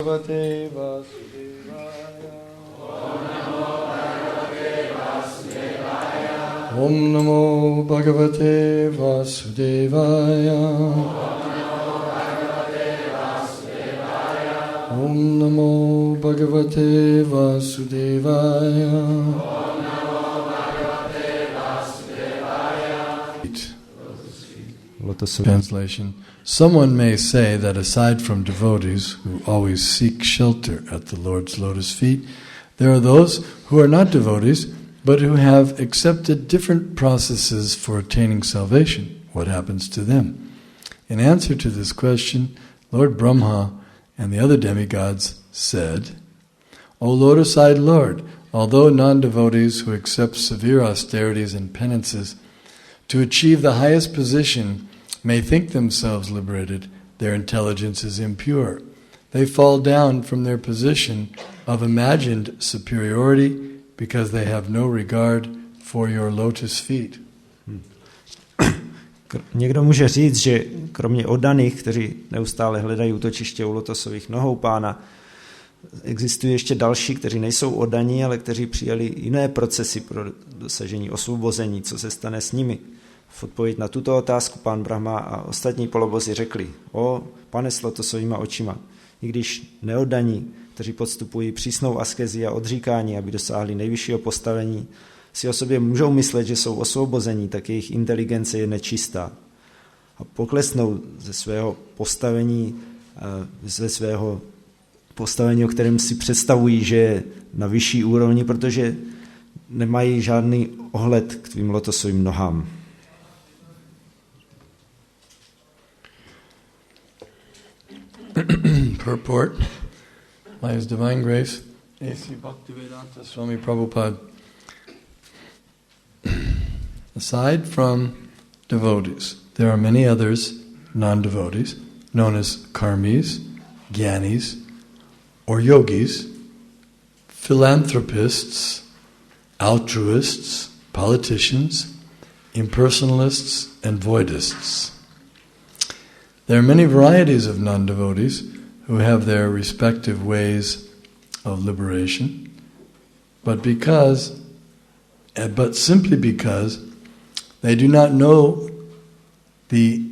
Bhagavate Vasudevaya. Om Namo Bhagavate Vasudevaya. Om Namo Bhagavate Vasudevaya. Translation. Someone may say that aside from devotees who always seek shelter at the Lord's lotus feet, there are those who are not devotees but who have accepted different processes for attaining salvation. What happens to them? In answer to this question, Lord Brahma and the other demigods said, O lotus-eyed Lord, although non-devotees who accept severe austerities and penances to achieve the highest position may think themselves liberated, their intelligence is impure. They fall down from their position of imagined superiority because they have no regard for your lotus feet. Někdo může říct, že kromě oddaných, kteří neustále hledají útočiště u lotosových nohou Pána, existují ještě další, kteří nejsou oddaní, ale kteří přijali jiné procesy pro dosažení osvobození. Co se stane s nimi? V odpověď na tuto otázku pán Brahma a ostatní polobozi řekli: O, pane s lotosovýma očima, i když neoddaní, kteří podstupují přísnou askezi a odříkání, aby dosáhli nejvyššího postavení, si o sobě můžou myslet, že jsou osvobození, tak jejich inteligence je nečistá. A poklesnou ze svého postavení, o kterém si představují, že je na vyšší úrovni, protože nemají žádný ohled k tvým lotosovým nohám. Purport by His Divine Grace, A.C. Bhaktivedanta Swami Prabhupada. Aside from devotees, there are many others, non-devotees, known as karmis, gyanis, or yogis, philanthropists, altruists, politicians, impersonalists, and voidists. There are many varieties of non-devotees who have their respective ways of liberation, but simply because they do not know the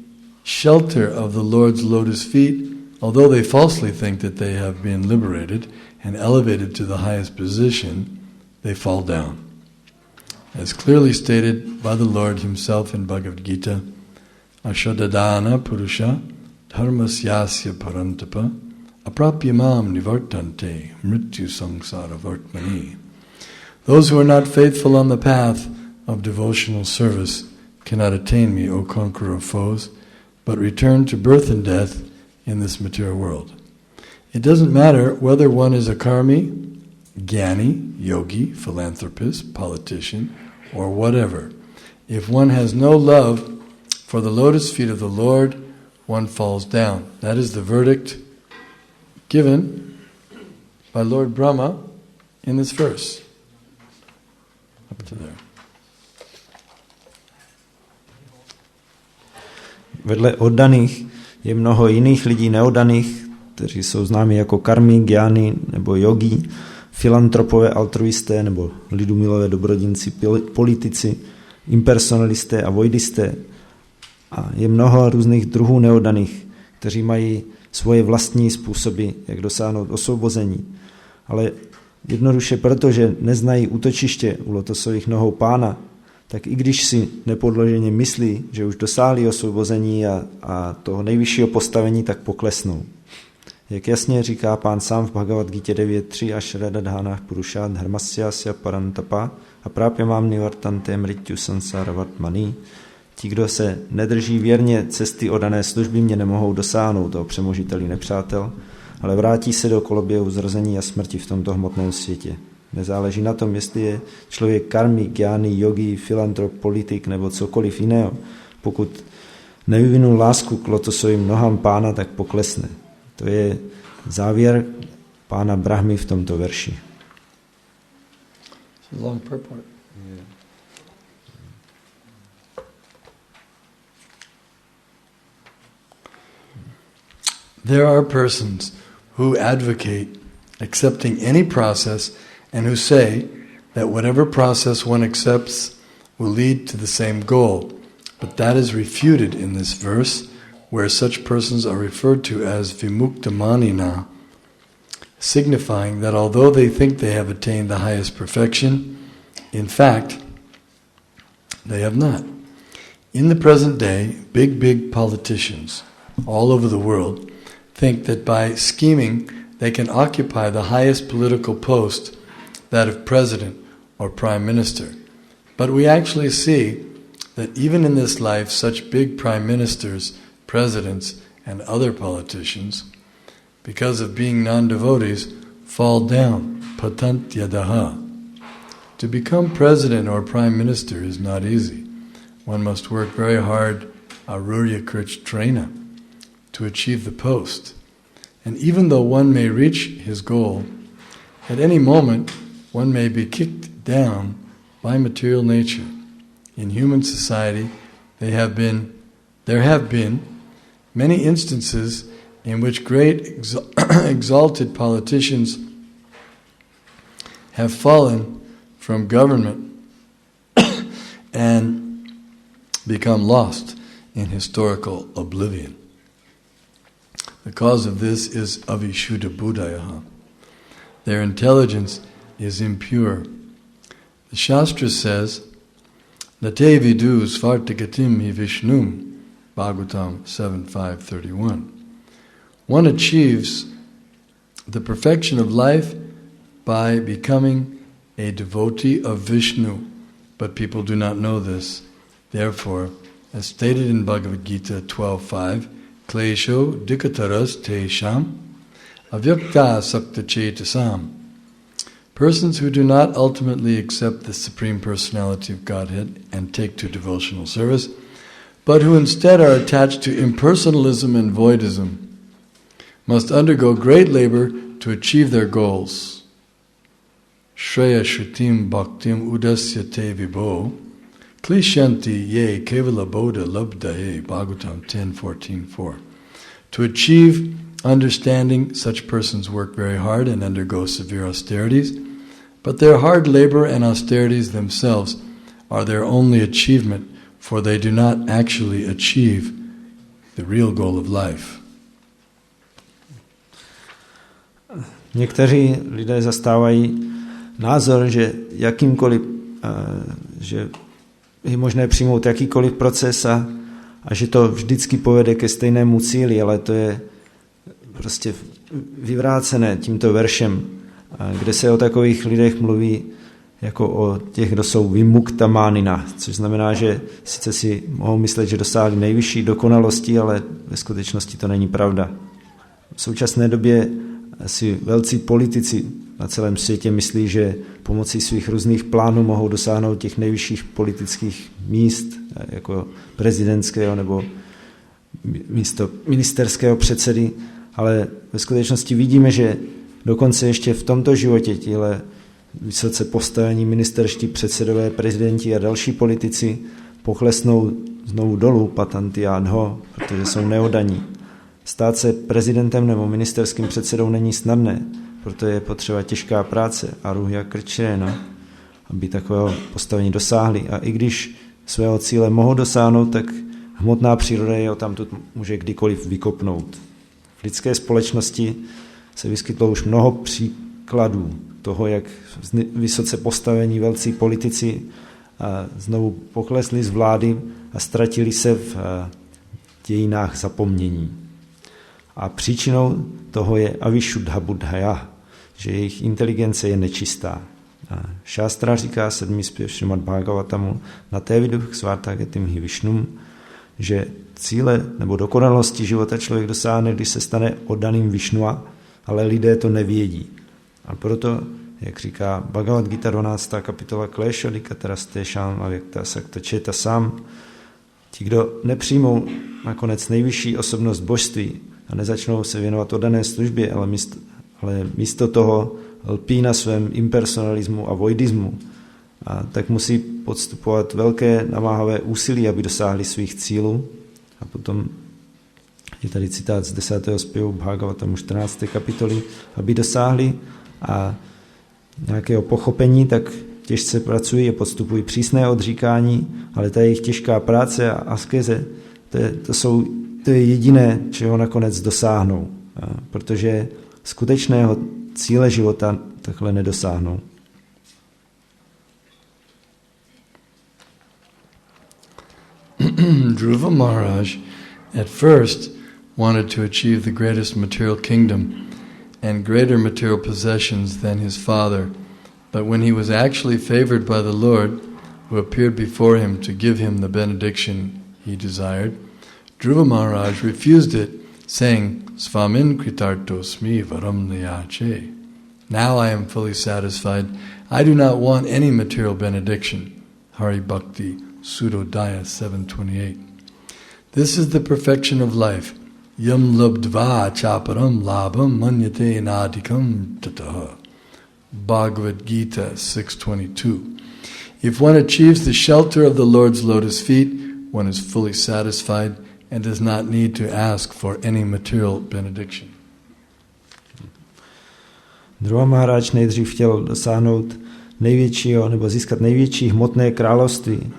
shelter of the Lord's lotus feet, although they falsely think that they have been liberated and elevated to the highest position, they fall down. As clearly stated by the Lord Himself in Bhagavad Gita, Ashadadana Purusha Dharmasyasya Parantapa Aprapyamam Nivartante Mrityu Samsara Vartmani. Those who are not faithful on the path of devotional service cannot attain me, O conqueror of foes, but return to birth and death in this material world. It doesn't matter whether one is a karmi, jnani, yogi, philanthropist, politician, or whatever. If one has no love for the lotus feet of the Lord, one falls down. That is the verdict given by Lord Brahma in this verse. Up to there. Vedle oddaných je mnoho jiných lidí neoddaných, kteří jsou známi jako karmi, gyány nebo yogi, filantropové, altruisté nebo lidumilové dobrodinci, politici, impersonalisté a voidisté. A je mnoho různých druhů neoddaných, kteří mají svoje vlastní způsoby, jak dosáhnout osvobození. Ale jednoduše proto, že neznají útočiště u lotosových nohou Pána, tak i když si nepodloženě myslí, že už dosáhli osvobození a toho nejvyššího postavení, tak poklesnou. Jak jasně říká Pán sám v Bhagavad Gita 9.3 až Radadhanah Purusha Dharmasyasya Parantapa a Prapyamam Nivartante Mrityu Samsara Vartmani. Ti, kdo se nedrží věrně cesty oddané služby, mě nemohou dosáhnout toho přemožitelí nepřátel, ale vrátí se do koloběhu zrození a smrti v tomto hmotném světě. Nezáleží na tom, jestli je člověk karmi, gyány, yogi, filantrop, politik nebo cokoliv jiného. Pokud nevyvinul lásku k lotosovým nohám Pána, tak poklesne. To je závěr pána Brahmy v tomto verši. Long purport. Yeah. There are persons who advocate accepting any process and who say that whatever process one accepts will lead to the same goal. But that is refuted in this verse, where such persons are referred to as vimuktamanina, signifying that although they think they have attained the highest perfection, in fact, they have not. In the present day, big politicians all over the world think that by scheming they can occupy the highest political post, that of president or prime minister. But we actually see that even in this life, such big prime ministers, presidents, and other politicians, because of being non-devotees, fall down, patantyadaha. To become president or prime minister is not easy. One must work very hard, arurya kritrena, to achieve the post. And even though one may reach his goal, at any moment one may be kicked down by material nature. In human society, there have been many instances in which great exalted politicians have fallen from government and become lost in historical oblivion. The cause of this is avishuddha buddhaya. Their intelligence is impure. The Shastra says, Nate vidu svartagatim hi vishnum, Bhagavatam 7.5.31. One achieves the perfection of life by becoming a devotee of Vishnu, but people do not know this. Therefore, as stated in Bhagavad Gita 12.5, Klesho dikataras te sham avyakta sakta chetasam. Persons who do not ultimately accept the Supreme Personality of Godhead and take to devotional service, but who instead are attached to impersonalism and voidism, must undergo great labor to achieve their goals. Shreya shrutim bhaktim udasya te vibho klishyanti ye kevala bodha labdahe, Bhagavatam 10.14.4. To achieve understanding, such persons work very hard and undergo severe austerities, but their hard labor and austerities themselves are their only achievement, for they do not actually achieve the real goal of life. Někteří lidé zastávají názor, že že je možné přijmout jakýkoliv proces a že to vždycky povede ke stejnému cíli, ale to je prostě vyvrácené tímto veršem, kde se o takových lidech mluví jako o těch, kdo jsou vimuktamánina, což znamená, že sice si mohou myslet, že dosáhli nejvyšší dokonalosti, ale ve skutečnosti to není pravda. V současné době si velcí politici na celém světě myslí, že pomocí svých různých plánů mohou dosáhnout těch nejvyšších politických míst, jako prezidentského nebo místo ministerského předsedy, ale ve skutečnosti vidíme, že dokonce ještě v tomto životě tihle vysoce postavení ministerští předsedové, prezidenti a další politici poklesnou znovu dolů patantiyadho, protože jsou neoddaní. Stát se prezidentem nebo ministerským předsedou není snadné, proto je potřeba těžká práce a arurya kritrena, aby takového postavení dosáhli. A i když svého cíle mohou dosáhnout, tak hmotná příroda je odtamtud může kdykoliv vykopnout. V lidské společnosti se vyskytlo už mnoho příkladů toho, jak vysoce postavení velcí politici znovu poklesli z vlády a ztratili se v dějinách zapomnění. A příčinou toho je avishuddha buddhaya, že jejich inteligence je nečistá. Šástra říká 7. zpěv Šrimad Bhagavatamu na té vidu svartagatim hi vishnum, že cíle nebo dokonalosti života člověk dosáhne, když se stane oddaným Višnua, ale lidé to nevědí. A proto, jak říká Bhagavad Gita 12. kapitola Klesho dikataraste-šam avyakta sakta chetasam, ti, kdo nepřijmou nakonec nejvyšší osobnost božství a nezačnou se věnovat oddané službě, ale místo toho lpí na svém impersonalismu a voidismu, a tak musí podstupovat velké namáhavé úsilí, aby dosáhli svých cílů. A potom Je tady citát z 10. zpěvu Bhagavatamu 14. kapitoly. Aby dosáhli a nějakého pochopení, tak těžce pracují a podstupují přísné odříkání, ale ta jejich těžká práce a askeze, to je jediné, čeho nakonec dosáhnou, protože skutečného cíle života takhle nedosáhnou. Dhruva Maharaj at first wanted to achieve the greatest material kingdom and greater material possessions than his father, but when he was actually favored by the Lord, who appeared before him to give him the benediction he desired, Dhruva Maharaj refused it, saying, Svamin kritartosmi varam niyache. Now I am fully satisfied. I do not want any material benediction. Hari Bhakti, Sudodaya 728. This is the perfection of life. Yam labdva chaparam labham manyate nadikam tataha. Bhagavad Gita 6.22. If one achieves the shelter of the Lord's lotus feet, one is fully satisfied and does not need to ask for any material benediction. Dhruva Maharaj nejdřív chtěl dosáhnout největšího nebo získat největší hmotné království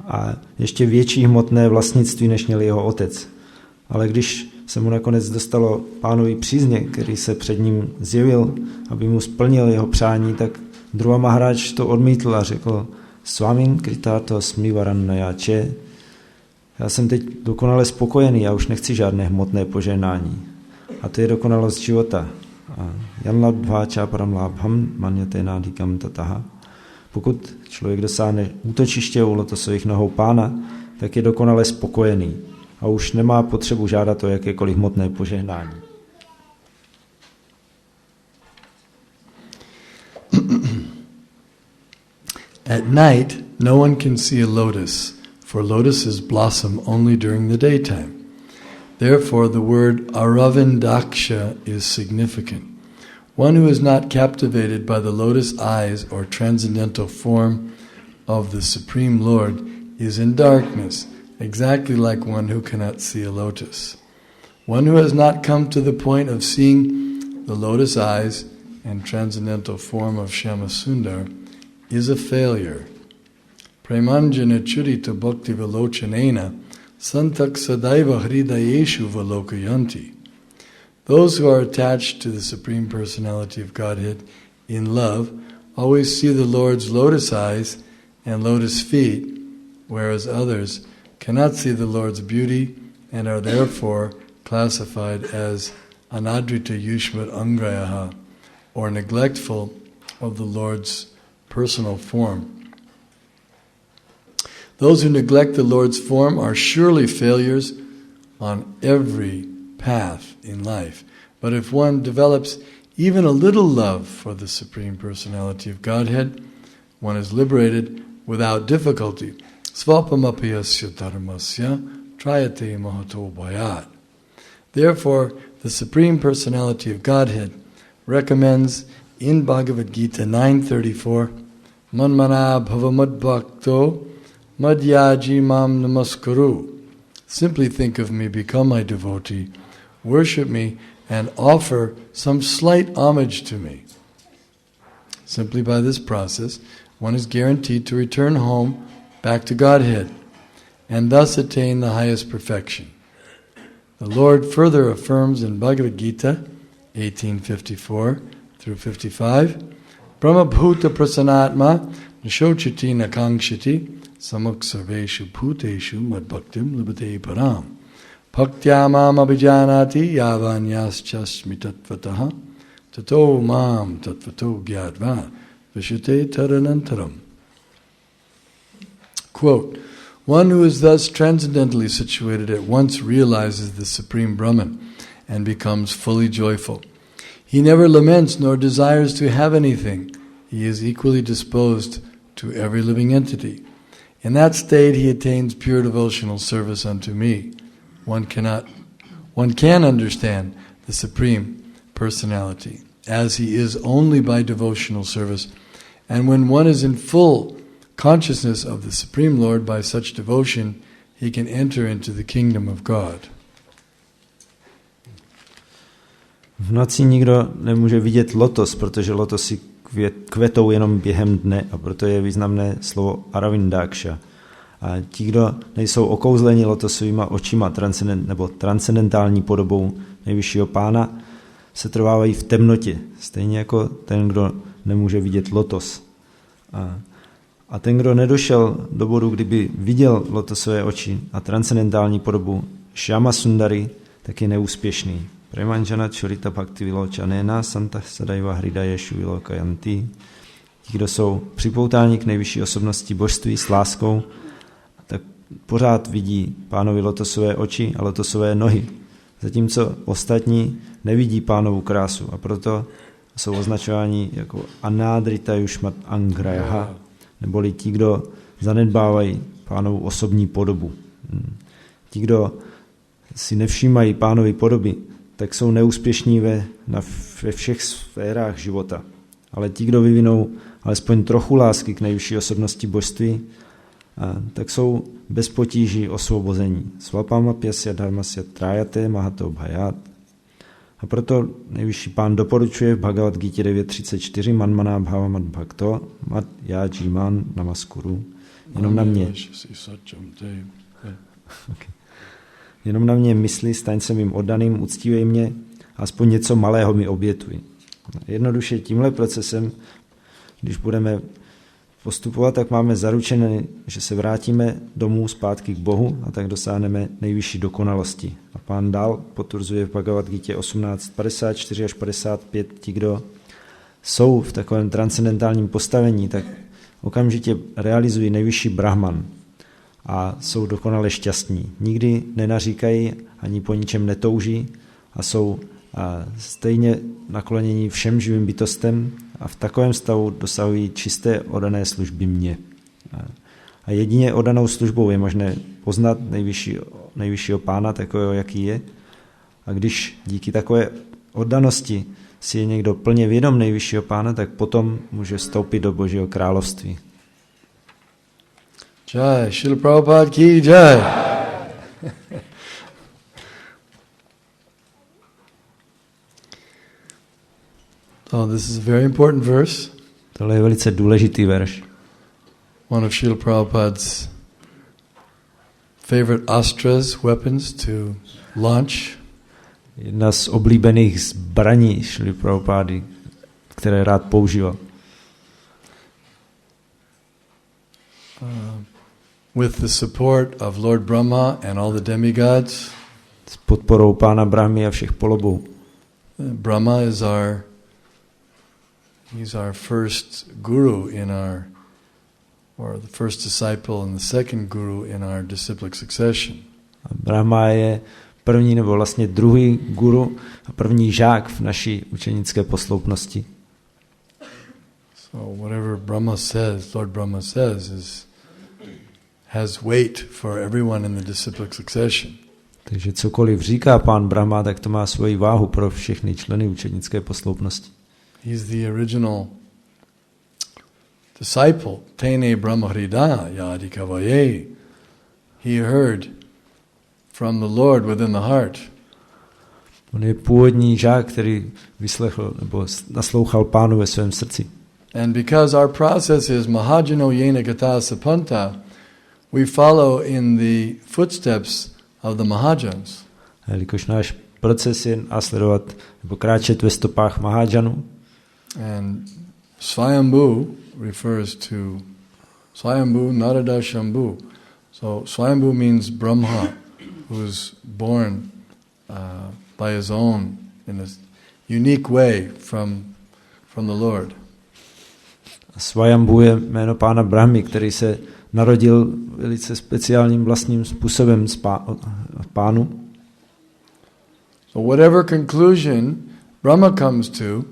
a ještě větší hmotné vlastnictví, než měl jeho otec. Ale když se mu nakonec dostalo pánovi přízně, který se před ním zjevil, aby mu splnil jeho přání, tak Dhruva Maharaj to odmítl a řekl: Svamin kritarto smivarannayache. Já jsem teď dokonale spokojený, já už nechci žádné hmotné požehnání. A to je dokonalost života. Pokud člověk dosáhne útočiště u lotosových nohou pána, tak je dokonale spokojený a už nemá potřebu žádat o jakékoliv hmotné požehnání. At night, no one can see a lotus, for lotuses blossom only during the daytime. Therefore, the word Aravindaksha is significant. One who is not captivated by the lotus eyes or transcendental form of the Supreme Lord is in darkness, exactly like one who cannot see a lotus. One who has not come to the point of seeing the lotus eyes and transcendental form of Shyamasundar is a failure. Premanjana churita bhakti velochanena santak sadaiva hridayeshu velokayanti. Those who are attached to the Supreme Personality of Godhead in love always see the Lord's lotus eyes and lotus feet, whereas others cannot see the Lord's beauty and are therefore classified as anadrita yushmat angrayaha, or neglectful of the Lord's personal form. Those who neglect the Lord's form are surely failures on every path in life. But if one develops even a little love for the Supreme Personality of Godhead, one is liberated without difficulty. Svapamapiyasya dharmasya trayate mahato bhayat. Therefore, the Supreme Personality of Godhead recommends in Bhagavad Gita 9:34, Manmana bhavamad bhakto madhyaji mam namaskaru. Simply think of me, become my devotee, worship me, and offer some slight homage to me. Simply by this process, one is guaranteed to return home back to Godhead, and thus attain the highest perfection. The Lord further affirms in Bhagavad Gita 18:54 through 55, Brahmabhuta prasanatma nishochiti nakangshiti samuk sarveshu bhuteshu madbhaktim libate param bhaktya mam abhijanati yavanyaschasmitatvataha tato mam tatvato gyadva vishate taranantaram. Quote, one who is thus transcendently situated at once realizes the Supreme Brahman and becomes fully joyful. He never laments nor desires to have anything. He is equally disposed to every living entity. In that state he attains pure devotional service unto me. One can understand the Supreme Personality as he is only by devotional service, and when one is in full consciousness of the Supreme Lord by such devotion, he can enter into the kingdom of God. V noci nikdo nemůže vidět lotos, protože lotosy kvetou jenom během dne a proto je významné slovo Aravindaksha. A ti, kdo nejsou okouzleni lotosovýma očima nebo transcendentální podobou nejvyššího pána, se trvávají v temnotě, stejně jako ten, kdo nemůže vidět lotos. A ten, kdo nedošel do bodu, kdyby viděl lotosové oči a transcendentální podobu Shyama Sundari, tak je neúspěšný. Premanjana Churita Bhakti Viločanena Santa Sadaiva Hridajeshu Vilokayanti. Ti, kdo jsou připoutáni k nejvyšší osobnosti božství s láskou, tak pořád vidí pánovi lotosové oči a lotosové nohy. Zatímco ostatní nevidí pánovu krásu a proto jsou označováni jako Anadrita Yushmat Angrayaha, neboli ti, kdo zanedbávají pánovu osobní podobu. Ti, kdo si nevšímají pánovy podoby, tak jsou neúspěšní ve všech sférách života. Ale ti, kdo vyvinou alespoň trochu lásky k nejvyšší osobnosti božství, tak jsou bez potíží osvobození. Svapamapyasya dharmasya trayate mahato bhayat. A proto nejvyšší pán doporučuje v Bhagavad Gita 9.34 manmaná bhavamat bhakto mat yajiman namaskuru. Jenom na mě myslí, staň se mým oddaným, uctívej mě, aspoň něco malého mi obětuj. Jednoduše tímhle procesem, když budeme postupovat, tak máme zaručené, že se vrátíme domů zpátky k Bohu a tak dosáhneme nejvyšší dokonalosti. A pán dál potvrzuje v Bhagavad Gita 18.54 až 55, ti, kdo jsou v takovém transcendentálním postavení, tak okamžitě realizují nejvyšší Brahman a jsou dokonale šťastní. Nikdy nenaříkají ani po ničem netouží a jsou stejně naklonění všem živým bytostem a v takovém stavu dosahují čisté oddané služby mně. A jedině oddanou službou je možné poznat nejvyššího pána, takového, jaký je. A když díky takové oddanosti si je někdo plně vědom nejvyššího pána, tak potom může vstoupit do Božího království. Jai, Srila Prabhupada ki jai. Oh, this is a very important verse. Tohle je velice důležitý verš. One of Srila Prabhupada's favorite astras, weapons to launch. Jedna z oblíbených zbraní Srila Prabhupády, které rád používal. With the support of Lord Brahma and all the demigods. S podporou pána Brahmy a všech polobů. Brahma is he's our first guru or the first disciple and the second guru in our disciplic succession. A Brahma je první nebo vlastně druhý guru a první žák v naší učenické posloupnosti. So whatever Brahma says, Lord Brahma says, has weight for everyone in the disciplic succession. Takže cokoliv říká pán Brahma, tak to má svoji váhu pro všechny členy učenické posloupnosti. He's the original disciple. Tene Brahmahrida yadi kavaye. He heard from the Lord within the heart. On je původní žák, který vyslechl nebo naslouchal pánu ve svém srdci. And because our process is mahajano yena gata sapanta, we follow in the footsteps of the mahajans. Jelikož náš proces je následovat nebo kráčet ve stopách mahajanu. And Swayambhu refers to Swayambhu Narada Shambhu. So Swayambhu means Brahma, who's born by his own in a unique way from the Lord. Swayambhu je jméno pána Brahmy, který se narodil velice speciálním vlastním způsobem z pánu. So whatever conclusion Brahma comes to,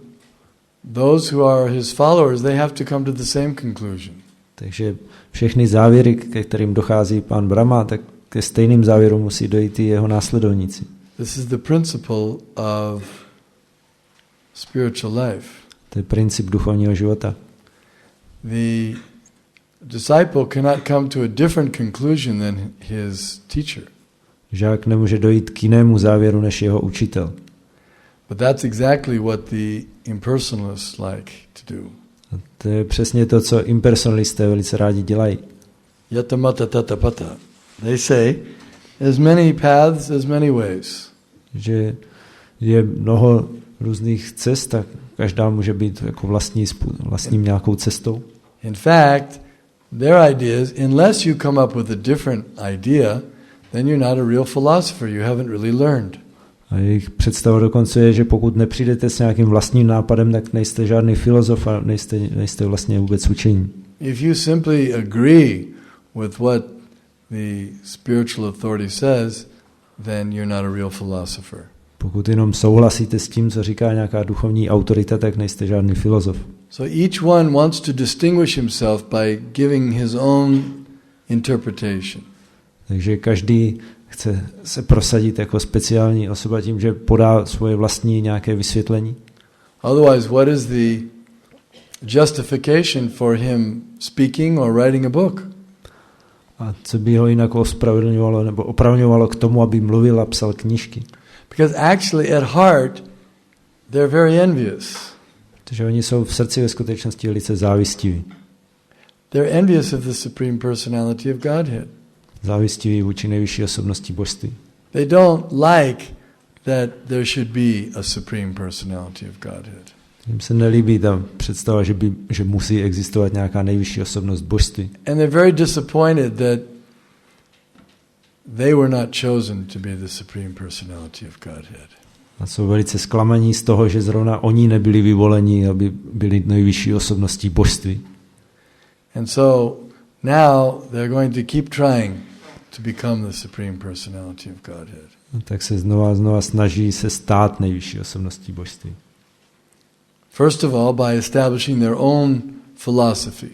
those who are his followers, they have to come to the same conclusion. Takže všechny závěry, ke kterým dochází pán Brahma, tak ke stejným závěrům musí dojít i jeho následovníci. This is the principle of spiritual life. To je princip duchovního života. The disciple cannot come to a different conclusion than his teacher. Žák nemůže dojít k jinému závěru než jeho učitel. But that's exactly what the impersonalists like to do. A to je přesně to, co impersonalisté velice rádi dělají. Yata mata tata pata. They say, as many paths, as many ways. Že je mnoho různých cest, tak každá může být jako vlastním nějakou cestou. In fact, their idea is, unless you come up with a different idea, then you're not a real philosopher. You haven't really learned. A jejich představa dokonce je, že pokud nepřijdete s nějakým vlastním nápadem, tak nejste žádný filozof a nejste vlastně vůbec učení. If you simply agree with what the spiritual authority says, then you're not a real philosopher. Pokud jenom souhlasíte s tím, co říká nějaká duchovní autorita, tak nejste žádný filozof. So each one wants to distinguish himself by giving his own interpretation. Takže každý chce se prosadit jako speciální osoba tím, že podá svoje vlastní nějaké vysvětlení. Otherwise, what is the justification for him speaking or writing a book? A co by ho jinak ospravedlňovalo nebo opravňovalo k tomu, aby mluvil a psal knížky? Because actually at heart they're very envious. Protože oni jsou v srdci ve skutečnosti velice závistiví. They're envious of the Supreme Personality of Godhead. Závistiví vůči nejvyšší osobnosti božství. They don't like that there should be a Supreme Personality of Godhead. Jim se nelíbí ta představa, že musí existovat nějaká nejvyšší osobnost božství. And they're very disappointed that they were not chosen to be the Supreme Personality of Godhead. A jsou velice zklamaní z toho, že zrovna oni nebyli vyvoleni, aby byli nejvyšší osobností božství. And so now they're going to keep trying to become the Supreme Personality of Godhead. Tak se znova snaží se stát nejvyšší osobností božství. First of all, by establishing their own philosophy.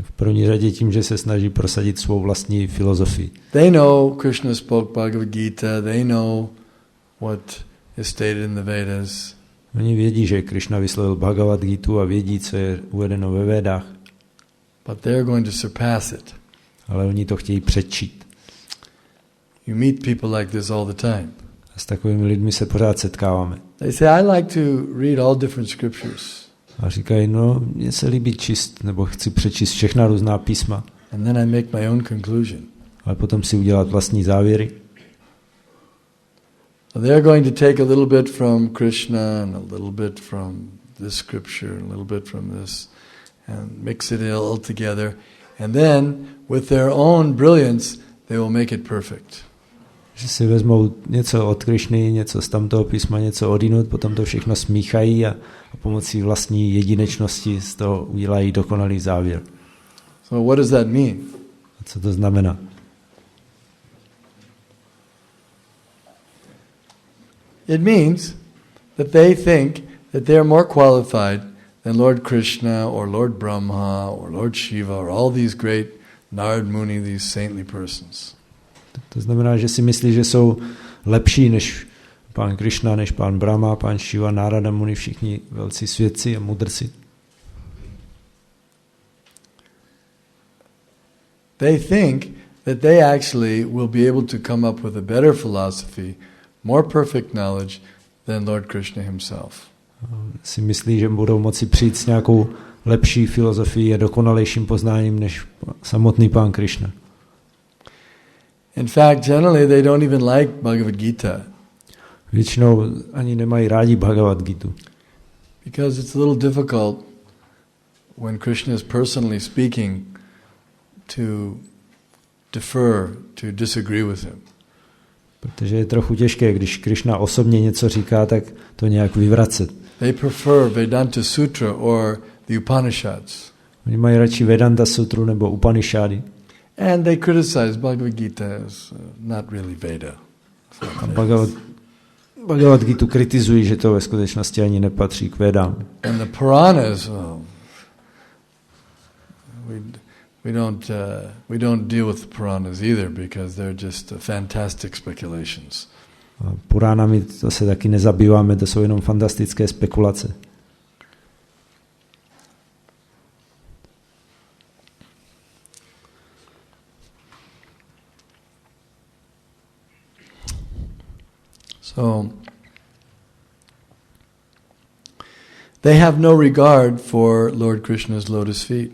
V první řadě tím, že se snaží prosadit svou vlastní filozofii. They know Krishna spoke Bhagavad Gita, they know what is stated in the Vedas. Oni vědí, že Krishna vyslovil Bhagavad Gitu a vědí, co je uvedeno ve Védách. But they're going to surpass it. Ale oni to chtějí předčít. You meet people like this all the time. A s takovými lidmi se pořád setkáváme. They say, I like to read all different scriptures. A říkají, no, mně se líbí číst, nebo chci přečíst všechna různá písma. And then I make my own conclusion. Ale potom si udělat vlastní závěry. So they're going to take a little bit from Krishna and a little bit from this scripture and a little bit from this and mix it all together. And then, with their own brilliance, they will make it perfect. Že si vezmou něco od Krišny, něco z tamtoho písma, něco odinut, potom to všechno smíchají a pomocí vlastní jedinečnosti z toho udělají dokonalý závěr. So what does that mean? A co to znamená? It means that they think that they are more qualified than Lord Krishna or Lord Brahma or Lord Shiva or all these great Narad Muni, these saintly persons. To znamená, že si myslí, že jsou lepší než pán Krishna, než pán Brahma, pán Shiva, Narada Muni, všichni velcí svědci a mudrci. They think that they actually will be able to come up with a better philosophy, more perfect knowledge than Lord Krishna himself. Si myslí, že budou moci přijít s nějakou lepší filozofií a dokonalejším poznáním než samotný pán Krishna. In fact, generally they don't even like Bhagavad Gita. Většinou ani nemají rádi Bhagavad Gitu. Because it's a little difficult when Krishna is personally speaking to defer, to disagree with him. Protože je trochu těžké, když Krishna osobně něco říká, tak to nějak vyvracet. They prefer Vedanta Sutra or the Upanishads. Oni mají radši Vedanta Sutru nebo Upanishády. And they criticize Bhagavad Gita as not really Veda. A Bhagavad Gitu kritizují, že to ve skutečnosti ani nepatří k Vedám. And the Puranas, we don't deal with the Puranas either because they're just fantastic speculations. A Puránami to se taky nezabýváme, to jsou jenom fantastické spekulace. So, They have no regard for Lord Krishna's lotus feet.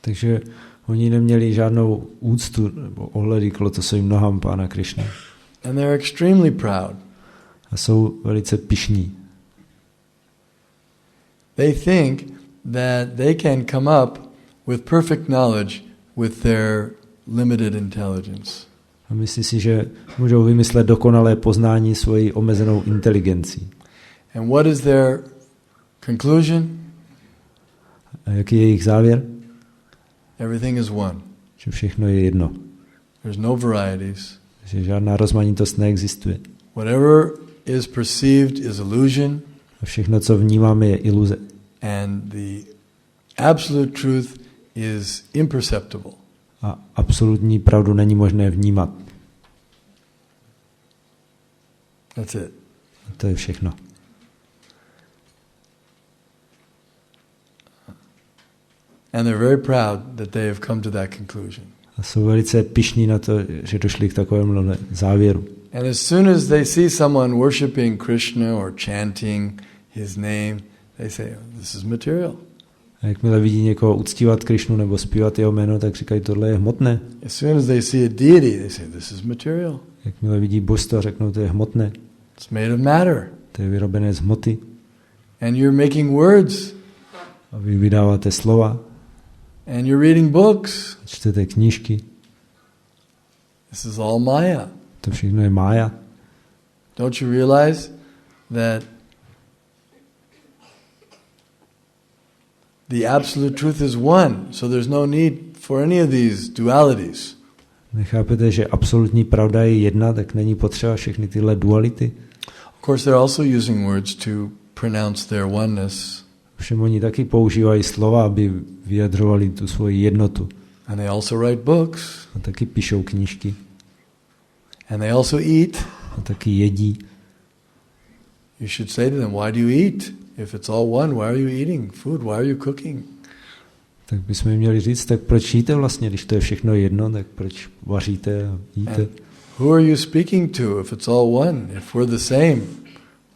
Takže oni neměli žádnou úctu nebo ohledy k lotosovým nohám Pána Krishna. And they're extremely proud. A jsou velice pyšní. They think that they can come up with perfect knowledge with their limited intelligence. A myslí si, že můžou vymyslet dokonalé poznání svojí omezenou inteligencí. And what is their conclusion? A jaký je jejich závěr? Everything is one. Že všechno je jedno. There's no varieties. Že žádná rozmanitost neexistuje. Whatever is perceived is illusion. A všechno, co vnímáme, je iluze. And the absolute truth is imperceptible. A absolutní pravdu není možné vnímat. That's it. A to je všechno. And they're very proud that they have come to that conclusion. A jsou velice pyšní na to, že došli k takovému závěru. And as soon as they see someone worshiping Krishna or chanting his name, they say, oh, this is material. A jakmile vidí někoho uctívat Krišnu nebo zpívat jeho jméno, tak říkají, tohle je hmotné. As soon as they see a deity, they say, this is material. Jakmile vidí božstvo, řeknou, to je hmotné. It's made of matter. To je vyrobené z hmoty. And you're making words. A vy vydáváte slova. And you're reading books. Čtete knížky. This is all Maya. To všechno je mája. Don't you realize that the absolute truth is one, so there's no need for any of these dualities. Nechápete, že absolutní pravda je jedna, tak není potřeba všechny tyhle duality. Of course, they're also using words to pronounce their oneness. Všem oni taky používají slova, aby vyjadřovali tu svoji jednotu. And they also write books. A taky píšou knížky. And they also eat. A taky jedí. You should say to them, why do you eat? If it's all one, why are you eating food? Why are you cooking? Tak bychom jim měli říct, tak proč jíte vlastně, když to je všechno jedno, tak proč vaříte a jíte? And who are you speaking to if it's all one? If we're the same,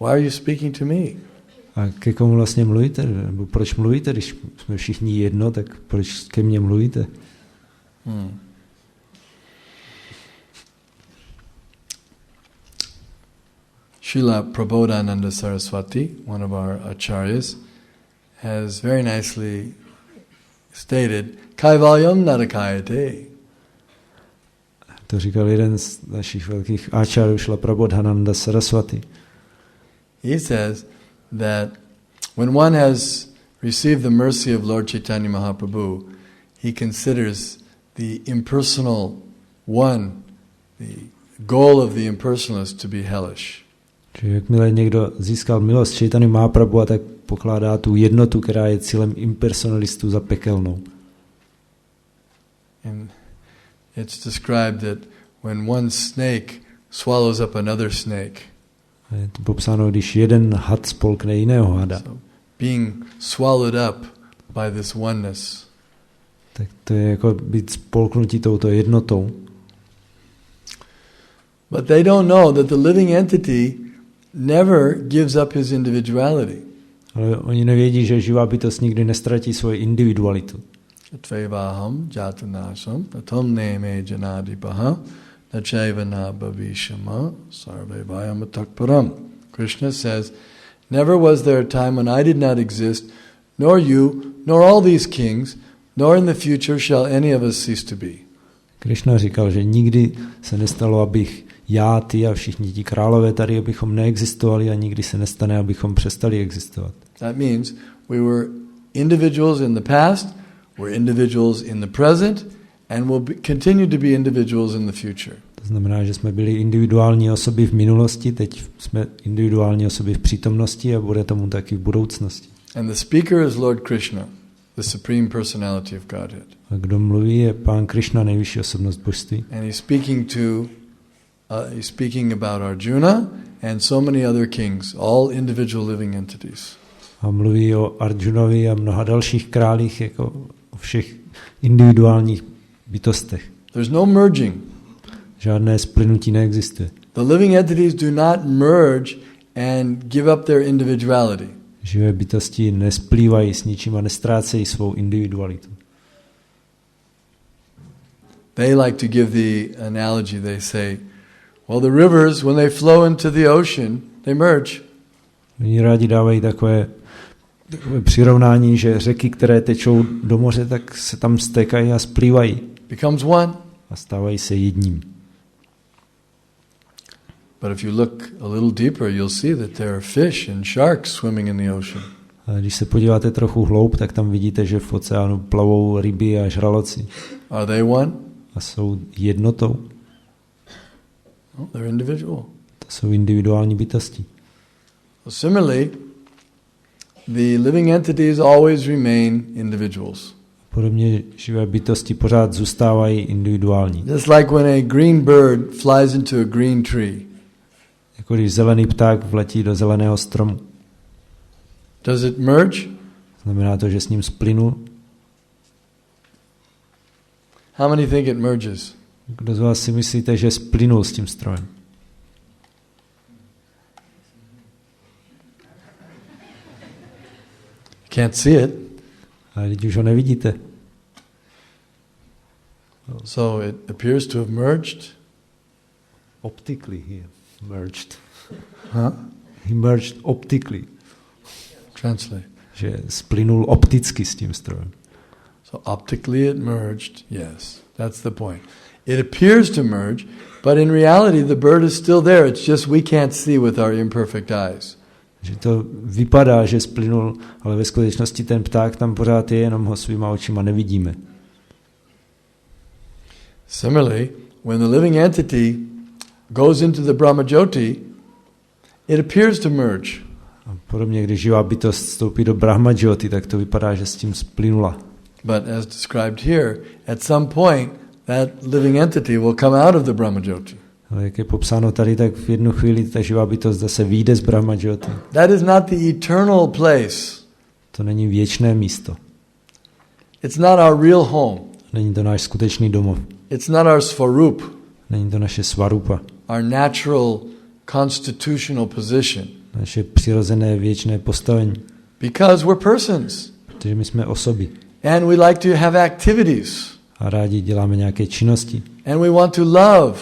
why are you speaking to me? A ke komu vlastně mluvíte? Nebo proč mluvíte, když jsme všichni jedno, tak proč ke mně mluvíte? Srila Prabodhananda Saraswati, one of our acharyas, has very nicely stated, Kaivalyam narakayate. To říkal jeden z našich velkých acharyů, Srila Prabodhananda Saraswati. He says that when one has received the mercy of Lord Chaitanya Mahaprabhu, he considers the impersonal one, the goal of the impersonalist, to be hellish. Že jakmile někdo získal milost Chaitanya Mahaprabhu, tak pokládá tu jednotu, která je cílem impersonalistů, za pekelnou. And it's described that when one snake swallows up another snake, je to popsáno, když jeden had spolkne jiného hada. so being swallowed up by this oneness. Tak to je jako být spolknutí touto jednotou. But they don't know that the living entity never gives up his individuality. Ale oni nevědí, že živá bytost nikdy nestratí svoji individualitu. Tvevaham jatanasham tatam neme janadipaha nachaiva nabhavishama sarvevayam atakparam. Krishna says, never was there a time when I did not exist, nor you, nor all these kings, nor in the future shall any of us cease to be. Krishna říkal, že nikdy se nestalo, abych já, ty a všichni ti králové tady, abychom neexistovali, a nikdy se nestane, abychom přestali existovat. That means we were individuals in the past, we're individuals in the present, and will continue to be individuals in the future. To znamená, že jsme byli individuální osoby v minulosti, teď jsme individuální osoby v přítomnosti a bude tomu taky v budoucnosti. And the speaker is Lord Krishna, the Supreme Personality of Godhead. A kdo mluví, je Pán Krishna, nejvyšší osobnost božství. And he's speaking about Arjuna and so many other kings, all individual living entities. A mluví o Arjunovi a mnoha dalších králích, jako o všech individuálních bytostech. There's no merging. Žádné splynutí neexistuje. The living entities do not merge and give up their individuality. Živé bytosti nesplývají s ničím a nestrácejí svou individualitu. They like to give the analogy, they say, well, the rivers, when they flow into the ocean, they merge. Oni rádi dávají takové přirovnání, že řeky, které tečou do moře, tak se tam stékají a splývají. Becomes one. A stávají se jedním. But if you look a little deeper, you'll see that there are fish and sharks swimming in the ocean. A když se podíváte trochu hloub, tak tam vidíte, že v oceánu plavou ryby a žraloci. Are they one? A jsou jednotou. No, they're individual. To jsou individuální bytosti. Similarly, the living entities always remain individuals. Podobně živé bytosti pořád zůstávají individuální. Just like when a green bird flies into a green tree. Jako když zelený pták vletí do zeleného stromu. Does it merge? Znamená to, že s ním splynul? How many think it merges? Kdo z vás si myslíte, že splynul s tím stromem? Can't see it. Ale teď už ho nevidíte. So it appears to have merged. Optically he merged. Huh? He merged optically. Translate. Že splynul opticky s tím stromem. So optically it merged, yes. That's the point. It appears to merge, but in reality the bird is still there. It's just we can't see with our imperfect eyes. Že to vypadá, že splynul, ale ve skutečnosti ten pták tam pořád je, jenom ho svýma očima nevidíme. Similarly, when the living entity goes into the Brahmajyoti, it appears to merge. A podobně, když živá bytost vstoupí do Brahmajyoti, tak to vypadá, že s tím splynula. But as described here, at some point that living entity will come out of the Brahmajyoti. Ale jak je popsáno tady, tak v jednu chvíli ta živá bytost zase vyjde z Brahmajyoti. That is not the eternal place. To není věčné místo. It's not our real home. Není to náš skutečný domov. It's not our svarup. Není to naše svarupa. Our natural constitutional position. Naše přirozené věčné postavení. Because we're persons. Protože my jsme osoby. And we like to have activities. A rádi děláme nějaké činnosti. And we want to love.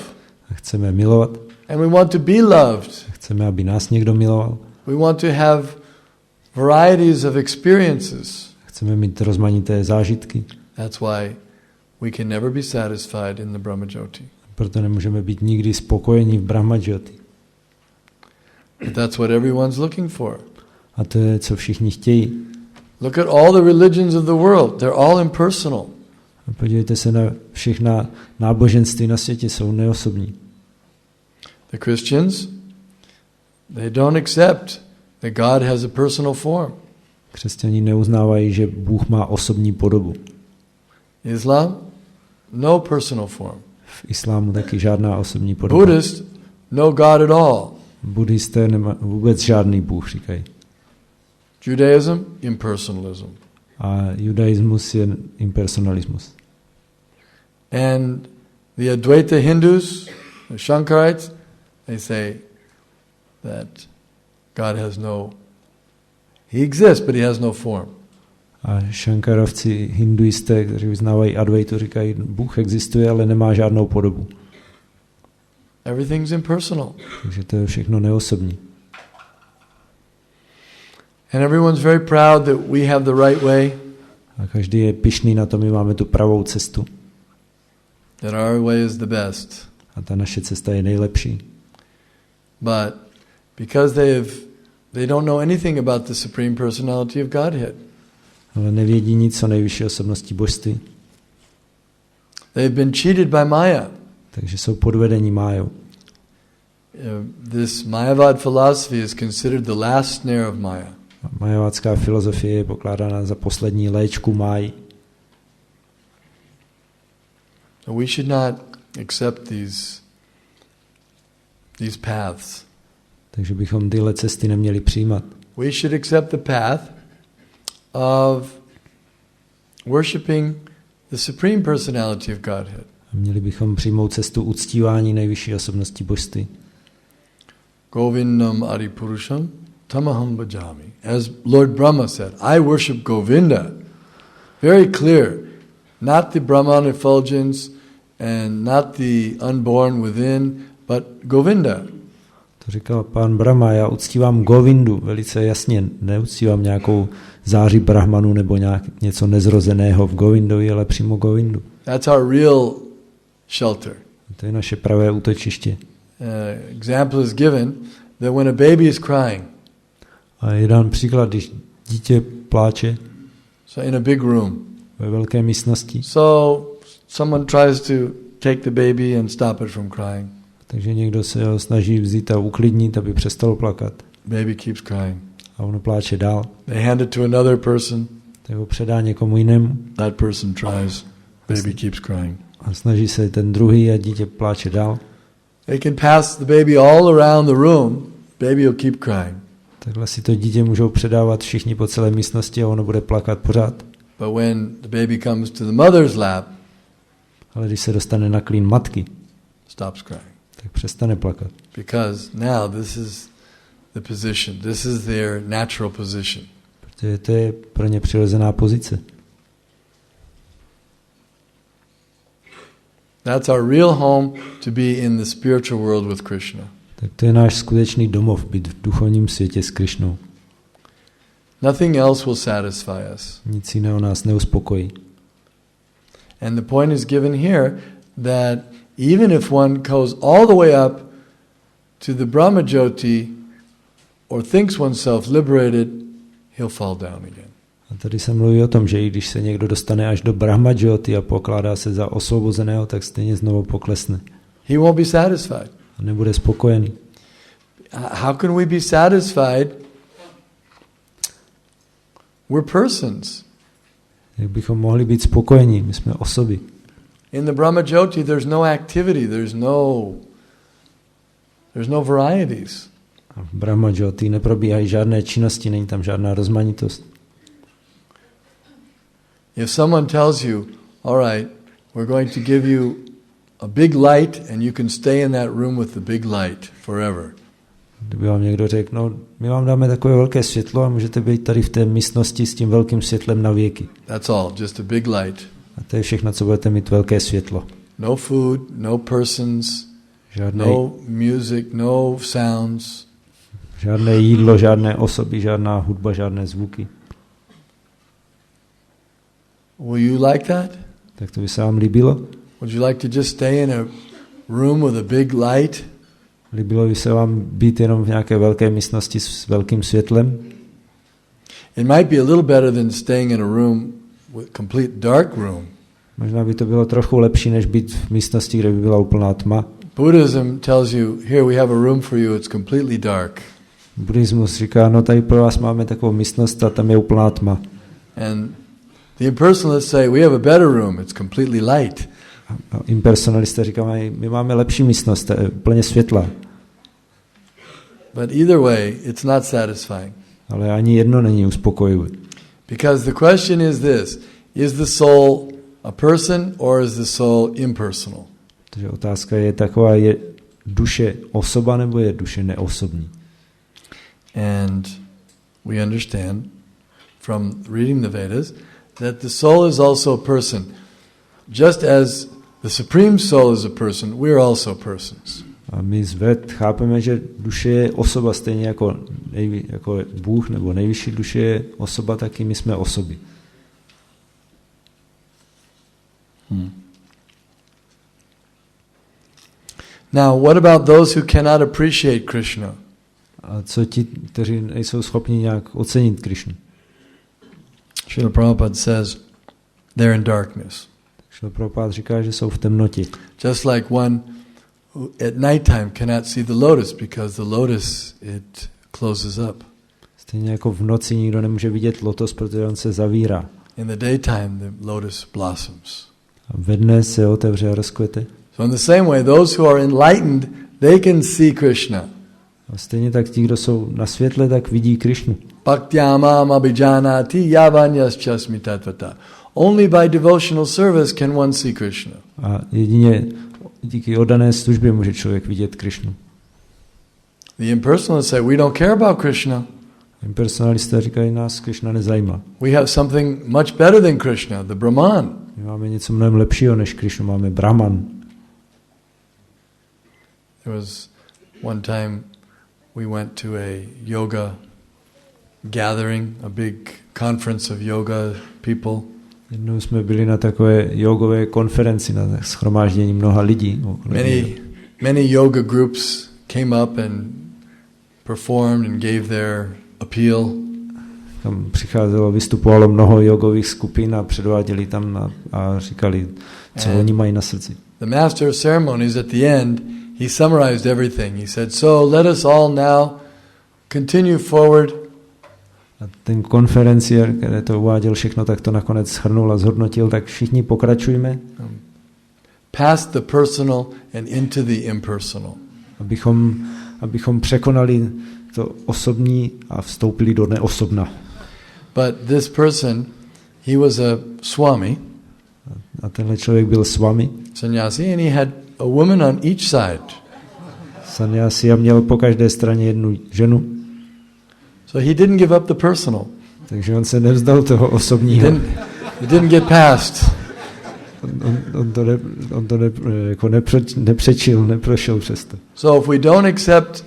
A chceme milovat. And we want to be loved. A chceme, aby nás někdo miloval. We want to have varieties of experiences. Chceme mít rozmanité zážitky. That's why we can never be satisfied in the Brahmajyoti. Proto nemůžeme být nikdy spokojení v Brahmajyoti. But that's what everyone's looking for. A to je, co všichni chtějí. Look at all the religions of the world. They're all impersonal. A podívejte se na všechna náboženství na světě, jsou neosobní. The Christians, they don't accept that God has a personal form. Křesťané neuznávají, že Bůh má osobní podobu. Islam, no personal form. V islámu taky žádná osobní podoba. Buddhist, no God at all. Buddhisté nemá vůbec žádný Bůh, říkají. Judaism, impersonalism. A judaismus je impersonalismus. And the Advaita Hindus, the Shankarites, they say that God has no, he exists, but he has no form. A šankarovci, hinduisté, kteří vyznávají Advaitu, říkají, Bůh existuje, ale nemá žádnou podobu. Everything's impersonal. Takže to je všechno neosobní. And everyone's very proud that we have the right way. A každý je pyšný na to, my máme tu pravou cestu. That our way is the best. A ta naše cesta je nejlepší. But because they don't know anything about the Supreme Personality of Godhead. Ale nevědí nic o nejvyšší osobnosti božství. They've been cheated by Maya. Takže jsou podvedení májou. This Mayavad philosophy is considered the last snare of Maya. Majavácká filozofie je pokládána za poslední léčku máji. We should not accept these paths. Takže bychom tyhle cesty neměli přijímat. We should accept the path of worshiping the Supreme Personality of Godhead. A měli bychom přijmout cestu uctívání nejvyšší osobnosti božství. Govindam Adipurusham tamaham bhajami. As Lord Brahma said, I worship Govinda. Very clear. Not the Brahman effulgence and not the unborn within, but Govinda. To říkal pán Brahma, já uctívám Govindu velice jasně, neuctívám nějakou záři Brahmanu nebo něco nezrozeného v Govindovi, ale přímo Govindu. That's our real shelter. To je naše pravé útočiště. Example is given that when a baby is crying. A je dán příklad, když dítě pláče. So in a big room. Ve velké místnosti. So someone tries to take the baby and stop it from crying. Takže někdo se ho snaží vzít a uklidnit, aby přestalo plakat. Baby keeps crying. A ono pláče dál. They hand it to another person. Tak ho předá někomu jinému. That person tries. Baby keeps crying. A snaží se ten druhý a dítě pláče dál. They can pass the baby all around the room. Baby will keep crying. Takhle si to dítě můžou předávat všichni po celé místnosti a ono bude plakat pořád. But when the baby comes to the mother's lap, ale když se dostane na klín matky, stops crying. Tak přestane plakat. Because now this is the position. This is their natural position. Protože to je pro ně přirozená pozice. That's our real home, to be in the spiritual world with Krishna. Tak to je náš skutečný domov, být v duchovním světě s Krišnou. Nothing else will satisfy us. Nic jiného nás neuspokojí. And the point is given here that even if one goes all the way up to the Brahma Jyoti or thinks oneself liberated, he'll fall down again. A tady se mluví o tom, že i když se někdo dostane až do Brahma Jyoti a pokládá se za osvobozeného, tak stejně znovu poklesne. He won't be satisfied. A nebude spokojený. How can we be satisfied? We're persons. Jak bychom mohli být spokojení? My jsme osoby. In the Brahma Jyoti there's no activity, there's no varieties. A v Brahma Jyoti neprobíhají žádné činnosti, není tam žádná rozmanitost. If someone tells you, all right, we're going to give you a big light and you can stay in that room with the big light forever. Kdyby vám někdo řekl, no, my vám dáme takové velké světlo a můžete být tady v té místnosti s tím velkým světlem na věky. That's all, just a big light. A to je všechno, co budete mít velké světlo. No food, no persons, no music, no sounds. Žádné jídlo, žádné osoby, žádná hudba, žádné zvuky. Will you like that? Tak to by se vám líbilo? Would you like to just stay in a room with a big light? Líbilo by se vám být jenom v nějaké velké místnosti s velkým světlem? It might be a little better than staying in a room with complete dark room. Možná by to bylo trochu lepší, než být v místnosti, kde by byla úplná tma. Buddhism tells you, here we have a room for you, it's completely dark. Buddhismus říká, no tady pro vás máme takovou místnost a tam je úplná tma. And the impersonalists say, we have a better room, it's completely light. A impersonalisté říkají, my máme lepší místnost, to je úplně světla. But either way, it's not satisfying. Ale ani jedno není uspokojivé. Because the question is this, is the soul a person or is the soul impersonal? Takže otázka je taková, je duše osoba nebo je duše neosobní? And we understand from reading the Vedas that the soul is also a person. Just as the Supreme Soul is a person, we are also persons. A my z Ved chápeme, že duše je osoba, stejně jako Bůh nebo nejvyšší duše je osoba, taky my jsme osoby. Now, what about those who cannot appreciate Krishna? A co ti, kteří nejsou schopni nějak ocenit Krishnu? Srila Prabhupada says they're in darkness. Srila Prabhupada říká, že jsou v temnotě. Just like one who at nighttime cannot see the lotus because the lotus, it closes up. Stejně jako v noci nikdo nemůže vidět lotos, protože on se zavírá. In the daytime, the lotus blossoms. A ve dne se otevře a rozkvete. So in the same way, those who are enlightened, they can see Krishna. A stejně tak ti, kdo jsou na světle, tak vidí Krishnu. Bhaktyamam abhijanati yavanyaschasmi tatvata. Only by devotional service can one see Krishna. A jedině díky oddané službě může člověk vidět Krishnu. The impersonalists say, we don't care about Krishna. Impersonalisté říkají, nás Krishna nezajímá. We have something much better than Krishna, the Brahman. My máme něco mnohem lepšího než Krishna, máme Brahman. There was one time we went to a yoga gathering, a big conference of yoga people. Jednou jsme byli na takové jogové konferenci, na shromáždění mnoha lidí. Many yoga groups came up and performed and gave their appeal. Tam přicházelo, vystupovalo mnoho jogových skupin a předváděli tam a říkali, co oni mají na srdci. The master of ceremonies at the end, he summarized everything. He said, so let us all now continue forward. A ten konferenciér, který to uváděl všechno, tak to nakonec shrnul a zhodnotil, tak všichni pokračujme. Past the personal and into the impersonal. Abychom překonali to osobní a vstoupili do neosobna. But this person, he was a Swami. A tenhle člověk byl Swami. Sannyasi, and he had a woman on each side. Sannyasi a měl po každé straně jednu ženu. So he didn't give up the personal. Takže on se nevzdal toho osobního. He didn't get past. On to nepřečil, neprošel přes to. So if we don't accept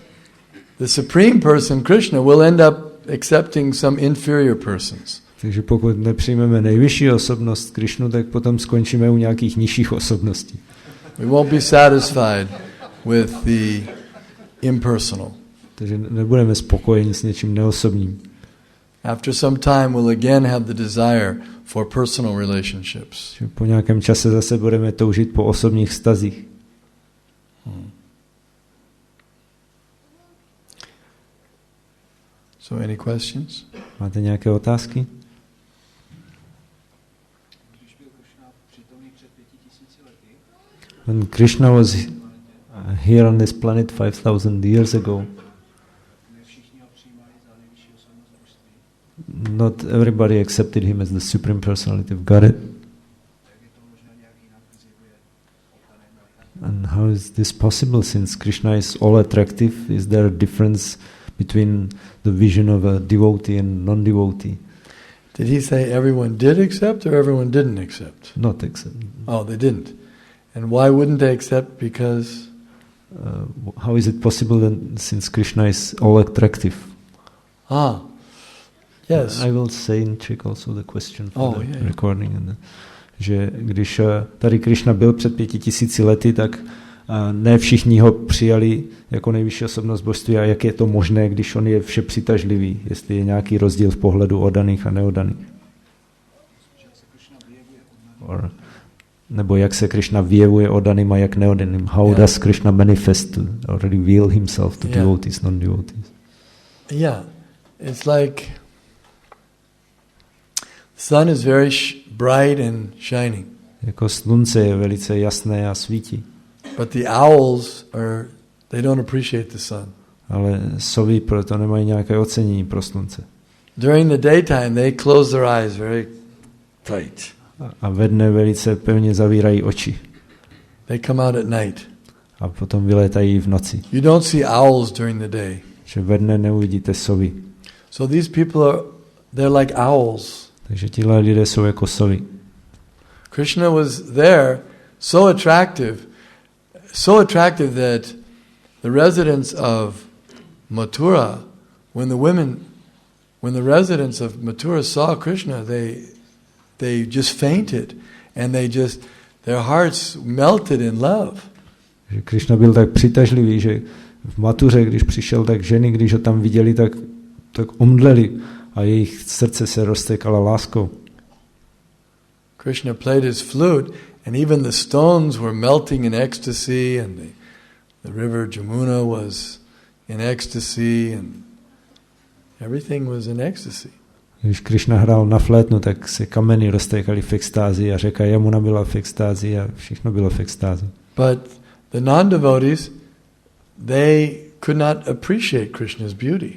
the supreme person, Krishna, we'll end up accepting some inferior persons. Takže pokud nepřijmeme nejvyšší osobnost Krishnu, tak potom skončíme u nějakých nižších osobností. We won't be satisfied with the impersonal. Takže nebudeme spokojeni s něčím neosobním. After some time we'll again have the desire for personal relationships. Po nějakém čase zase budeme toužit po osobních vztazích. So any questions? Máte nějaké otázky? When Krishna was here on this planet 5,000 years ago, not everybody accepted him as the Supreme Personality of Godhead. And how is this possible, since Krishna is all attractive? Is there a difference between the vision of a devotee and non-devotee? Did he say everyone did accept or everyone didn't accept? Not accept. Oh, they didn't. And why wouldn't they accept? Because? How is it possible then, since Krishna is all attractive? Yes. I will say in Czech also the question for the recording. And že když tady Krishna byl před 5000 lety, tak ne všichni ho přijali jako nejvyšší osobnost božství. A jak je to možné, když on je vše přitažlivý? Jestli je nějaký rozdíl v pohledu oddaných a neoddaných? Nebo jak se Krishna vyjevuje oddaným a jak neoddaným? How does Krishna manifest or reveal himself to devotees, non-devotees? Yeah, it's like sun is very bright and shining. Jako slunce je velice jasné a svítí. But the owls they don't appreciate the sun. Ale sovy proto nemají nějaké ocenění pro slunce. During the daytime they close their eyes very tight. A ve dne velice pevně zavírají oči. They come out at night. A potom vylétají v noci. You don't see owls during the day. Že ve dne neuvidíte sovy. So these people they're like owls. Takže tihle lidé jsou jako sovy. Krishna was there, so attractive that the residents of Mathura, when the residents of Mathura saw Krishna, they just fainted, and their hearts melted in love. Že Krishna byl tak přitažlivý, že v Matuře, když přišel, tak ženy, když ho tam viděli, tak omdleli a jejich srdce se roztekala láskou. Krishna played his flute, and even the stones were melting in ecstasy, and the river Jamuna was in ecstasy, and everything was in ecstasy. Když Krishna hrál na flétnu, tak se kameny roztékaly v extázi a řeka Jamuna byla v extázi a všechno bylo v extázi. But the non-devotees, they could not appreciate Krishna's beauty.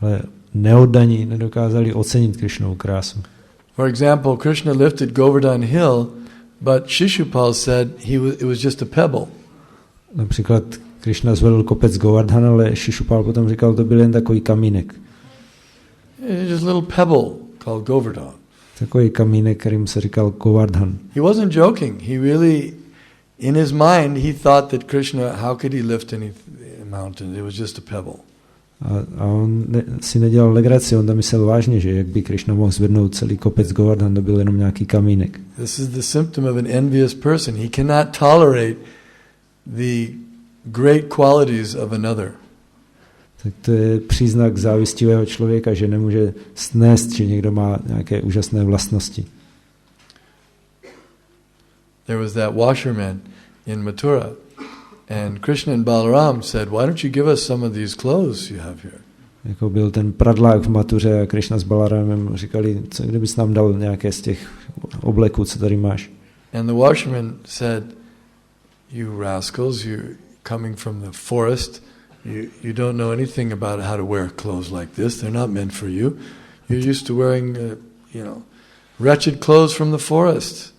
Ale neoddaní nedokázali ocenit Krishnovu krásu. For example, Krishna lifted Govardhan Hill, but Shishupal said it was just a pebble. Například Krishna zvedl kopec Govardhan, ale Shishupal potom říkal, to byl jen takový kamínek. Just a little pebble called Govardhan. Takový kamínek, kterým se říkal Govardhan. He wasn't joking. He really, in his mind, he thought that Krishna, how could he lift any mountain? It was just a pebble. A on si nedělal legraci, on tam myslel vážně, že jak by Krishna mohl zvednout celý kopec Govardhan, to byl jenom nějaký kamínek. This is the symptom of an envious person. He cannot tolerate the great qualities of another. Tak to je příznak závistivého člověka, že nemůže snést, že někdo má nějaké úžasné vlastnosti. There was that washerman in Mathura, and Krishna and Balaram said, "Why don't you give us some of these clothes you have here?" Jako byl ten pradlák v Matuře a Krishna s Balaramem říkali, co kdybys nám dal nějaké z těch obleků, co tady máš. And the washerman said, "You rascals, you're coming from the forest. You don't know anything about how to wear clothes like this. They're not meant for you. You're used to wearing, wretched clothes from the forest."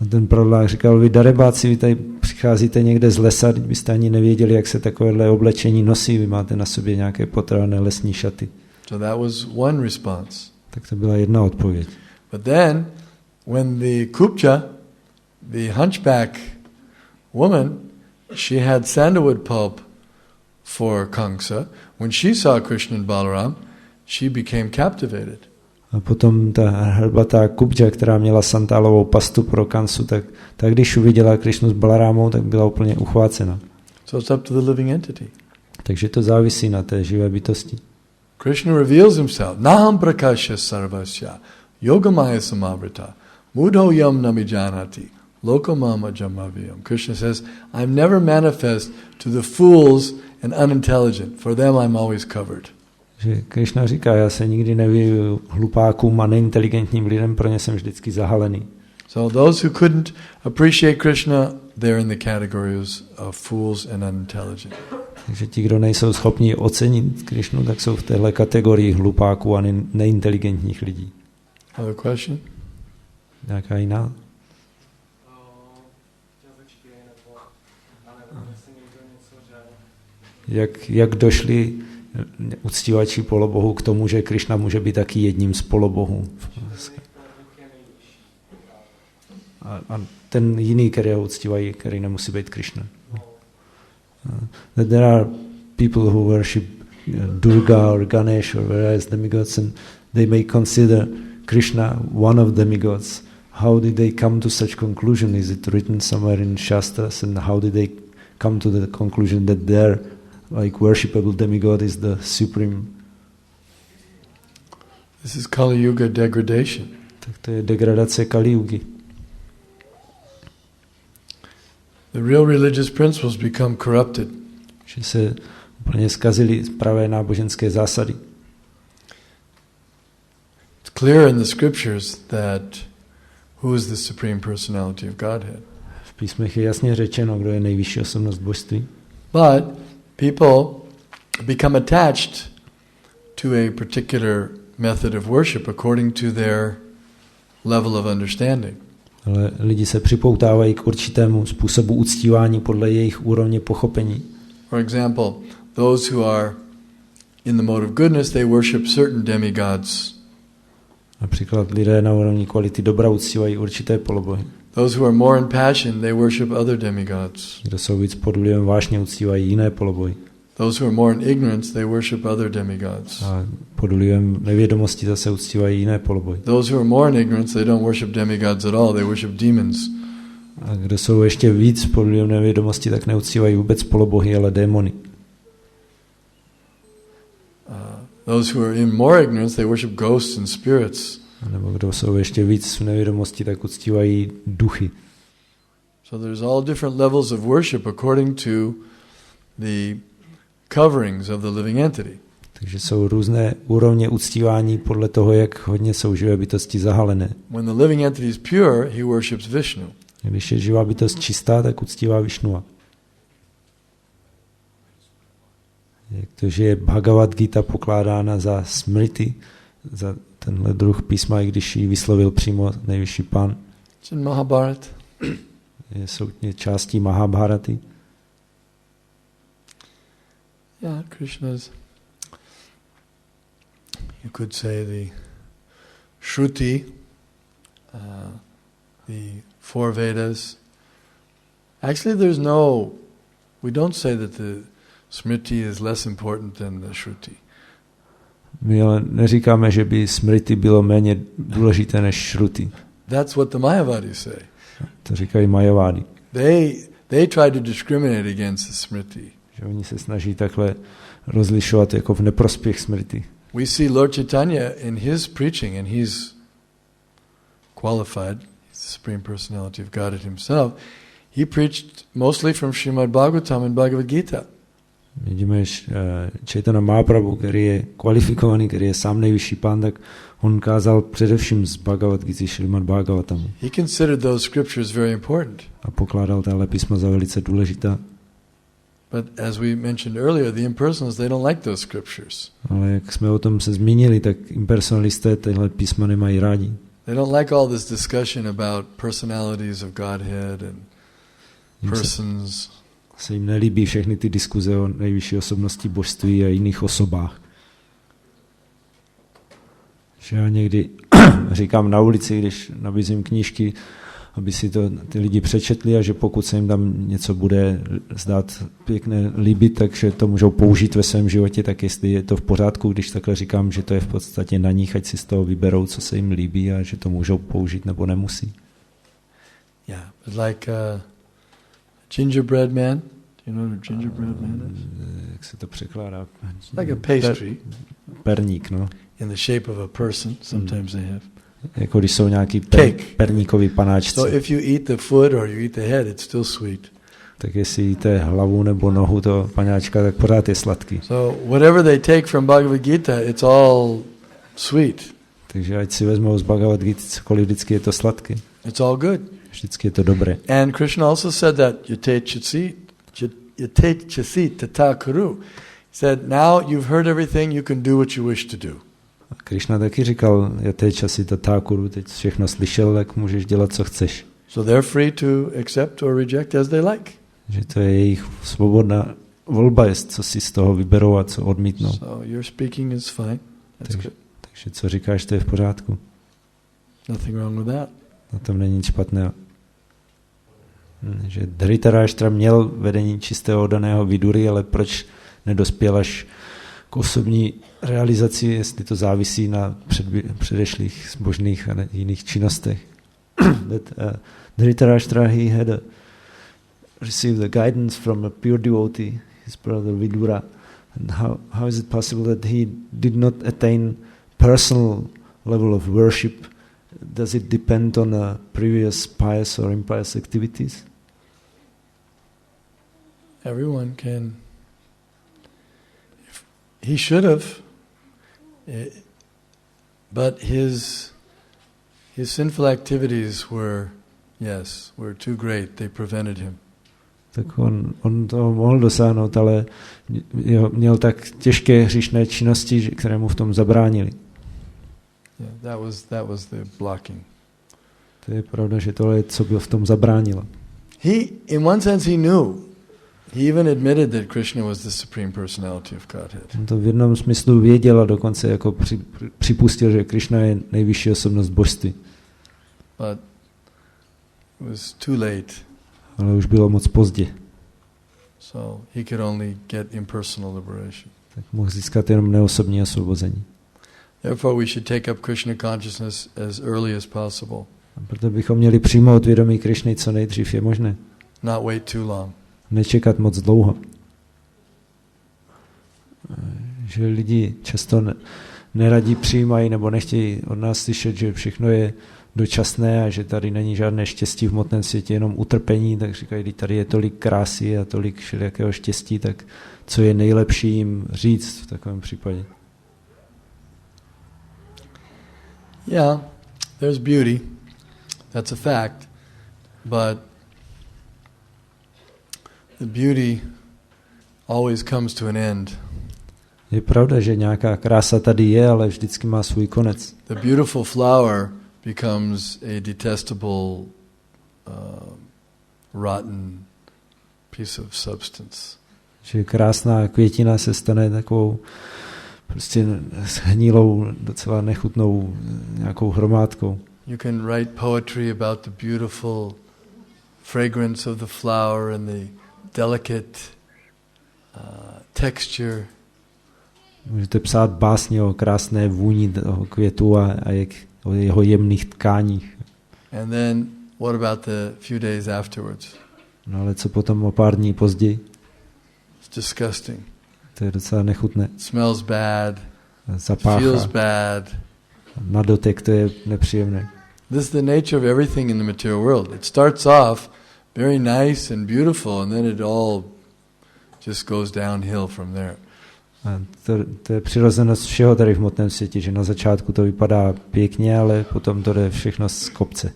A ten pradlák říkal, vy darebáci, vy tady přicházíte někde z lesa, byste ani nevěděli, jak se takovéhle oblečení nosí, vy máte na sobě nějaké potrhané lesní šaty. So that was one response. Tak to byla jedna odpověď. But then, when the Kupcha, the hunchback woman, she had sandalwood pulp for Kamsa. When she saw Krishna and Balaram, she became captivated. A potom ta hrbatá Kupča, která měla santálovou pastu pro Kansu, tak když uviděla Krishnu s Balarámou, tak byla úplně uchvácena. So it's up to the living entity. Takže to závisí na té živé bytosti. Krishna reveals himself. Naham prakasha sarvasya yogamaya samavrita mudho yam namijanati lokamama jamaviyam. Krishna says, I'm never manifest to the fools and unintelligent. For them I'm always covered. Že Krishna říká, já se nikdy nevyjevuju hlupákům a neinteligentním lidem, pro ně jsem vždycky zahalený. So those who couldn't appreciate Krishna, they're in the categories of fools and unintelligent. Takže ti, kdo nejsou schopni ocenit Krishnu, tak jsou v téhle kategorii hlupáků a neinteligentních lidí. Other question? Nějaká jiná? Jak došli uctívači polobohů k tomu, že Krishna může být taky jedním z polobohů? A ten jiný, který ho uctívají, který nemusí být Krishna. There are people who worship Durga or Ganesh or various demigods, and they may consider Krishna one of demigods. How did they come to such conclusion? Is it written somewhere in Shastras? And how did they come to the conclusion that their worshipable demigod is the supreme? This is Kali Yuga degradation. Tak to je degradace Kali Yugy. The real religious principles become corrupted. Že se úplně zkazily pravé náboženské zásady. It's clear in the scriptures that who is the supreme personality of Godhead. V písmech je jasně řečeno, kdo je nejvyšší osobnost božství. But people become attached to a particular method of worship according to their level of understanding. Ale lidi se připoutávají k určitému způsobu uctívání podle jejich úrovně pochopení. For example, those who are in the mode of goodness, they worship certain demigods. Například lidé na úrovni kvality dobra uctívají určité polobohy. Those who are more in passion, they worship other demigods. Kdo jsou víc pod vlivem vášně, uctívají jiné polobohy. Those who are more in ignorance, they worship other demigods. A pod vlivem nevědomosti zase uctívají jiné polobohy. Those who are more in ignorance, they don't worship demigods at all, they worship demons. A kdo jsou ještě víc pod vlivem nevědomosti, tak neuctívají vůbec polobohy, ale démony. Those who are in more ignorance, they worship ghosts and spirits. A nebo kdo jsou ještě víc v nevědomosti, tak uctívají duchy. So there's all different levels of worship according to the coverings of the living entity. Takže jsou různé úrovně uctívání podle toho, jak hodně jsou živé bytosti zahalené. When the living entity is pure, he worships Vishnu. Když je živá bytost čistá, tak uctívá Višnua. Jak to, že je Bhagavad Gita pokládána za smriti, za tenhle druh písma, i když ji vyslovil přímo nejvyšší pán. It's in Mahabharata. Jsou částí Mahabharaty. Yeah, Krishna's you could say the Shruti, the four Vedas. Actually, we don't say that the Smriti is less important than the Shruti. My ale neříkáme, že by smriti bylo méně důležité než šruti. That's what the Mayavadis say. To říkají Majavádi. They try to discriminate against the Smriti. Že oni se snaží takhle rozlišovat jako v neprospěch smrti. We see Lord Chaitanya in his preaching, and he's qualified, he's the Supreme Personality of Godhead himself. He preached mostly from Srimad Bhagavatam and Bhagavad Gita. Vidíme, že Chaitanya Mahaprabhu, který je kvalifikovaný, který je sám nejvyšší pán, tak on kázal především z Bhagavad Gita, Srimad Bhagavatamu. He considered those scriptures very important. A pokládal tahle písma za velice důležitá. But as we mentioned earlier, the impersonalists, they don't like those scriptures. Ale jak jsme o tom se zmínili, tak impersonalisté tyhle písma nemají rádi. They don't like all this discussion about personalities of Godhead and persons. Se jim nelíbí všechny ty diskuze o nejvyšší osobnosti božství a jiných osobách. Že já někdy říkám na ulici, když nabízím knížky, aby si to ty lidi přečetli a že pokud se jim tam něco bude zdát pěkné líbit, takže to můžou použít ve svém životě, tak jestli je to v pořádku, když takhle říkám, že to je v podstatě na nich, ať si z toho vyberou, co se jim líbí a že to můžou použít nebo nemusí. Yeah, but like gingerbread man. Do you know what a gingerbread man is? Jak se to překládá? Like a pastry. Perník, no. In the shape of a person, sometimes they have. Jako když jsou nějaký perníkový panáčci. So if you eat the foot or you eat the head, it's still sweet. Tak jestli jíte hlavu nebo nohu toho panáčka, tak pořád je sladký. So whatever they take from Bhagavad Gita, it's all sweet. Takže ať si vezmou z Bhagavad Gita cokoliv, vždycky je to sladké. It's all good. Vždycky je to dobré. And Krishna also said that yate chasit tata kuru. He said, now you've heard everything, you can do what you wish to do. A Krishna taky říkal, yate chasit tata kuru, teď všechno slyšel, tak můžeš dělat, co chceš. So they're free to accept or reject as they like. Že to je jejich svobodná volba, co si z toho vyberou a co odmítnou. So your speaking is fine. That's good. Takže co říkáš, to je v pořádku. Nothing wrong with that. Na tom není nic špatného. Že Dhritarashtra měl vedení čistého oddaného vidury, ale proč nedospěl až k osobní realizaci, jestli to závisí na předešlých zbožných a jiných činnostech. Dhritarashtra, he had received the guidance from a pure devotee, his brother Vidura. And how is it possible that he did not attain personal level of worship? Does it depend on previous pious or impious activities? Everyone can. He should have, but his sinful activities were too great. They prevented him. Tak on toho mohl dosáhnout, ale měl tak těžké hříšné činnosti, které mu v tom zabránili. Yeah, that was the blocking. To je pravda, že tohle je, co by v tom zabránilo. In one sense he knew. He even admitted that Krishna was the supreme personality of Godhead. On to v jednom smyslu věděl a dokonce jako připustil, že Krishna je nejvyšší osobnost božství. But it was too late. Ale už bylo moc pozdě. So he could only get impersonal liberation. Tak mohl získat jenom neosobní osvobození. Therefore we should take up Krishna consciousness as early as possible. A proto bychom měli přijmout vědomí Krišny co nejdřív je možné. Not wait too long. Nečekat moc dlouho. Že lidi často neradí přijímají nebo nechtějí od nás slyšet, že všechno je dočasné a že tady není žádné štěstí v hmotném světě, jenom utrpení, tak říkají, když tady je tolik krásy a tolik všelijakého štěstí, tak co je nejlepší jim říct v takovém případě? Yeah, there's beauty. That's a fact. But the beauty always comes to an end. Je pravda, že nějaká krása tady je, ale vždycky má svůj konec. The beautiful flower becomes a detestable, rotten piece of substance. Že krásná květina se stane takovou prostě shnilou, docela nechutnou nějakou hromádkou. You can write poetry about the beautiful fragrance of the flower and the delicate texture. Můžete psát básně o krásné vůni toho květu a o jeho jemných tkáních. And then what about the few days afterwards? No ale co potom o pár dní později? It's disgusting. To je docela nechutné. It smells bad. Zapáchá. Feels bad. Na dotek to je nepříjemné. This is the nature of everything in the material world. It starts off very nice and beautiful, and then it all just goes downhill from there. A to je přirozenost všeho tady v hmotném světě, že na začátku to vypadá pěkně, ale potom to jde všechno z kopce.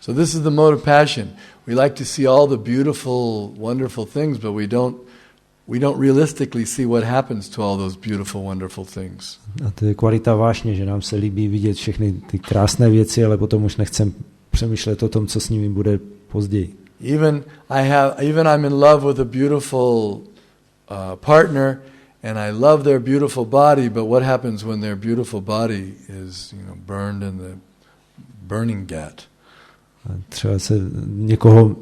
So this is the mode of passion. We like to see all the beautiful, wonderful things, but we don't realistically see what happens to all those beautiful, wonderful things. A to je kvalita vášně, že nám se líbí vidět všechny ty krásné věci, ale potom už nechcem přemýšlet o tom, co s nimi bude později. Even I'm in love with a beautiful partner, and I love their beautiful body, but what happens when their beautiful body is, burned in the burning gat? Třeba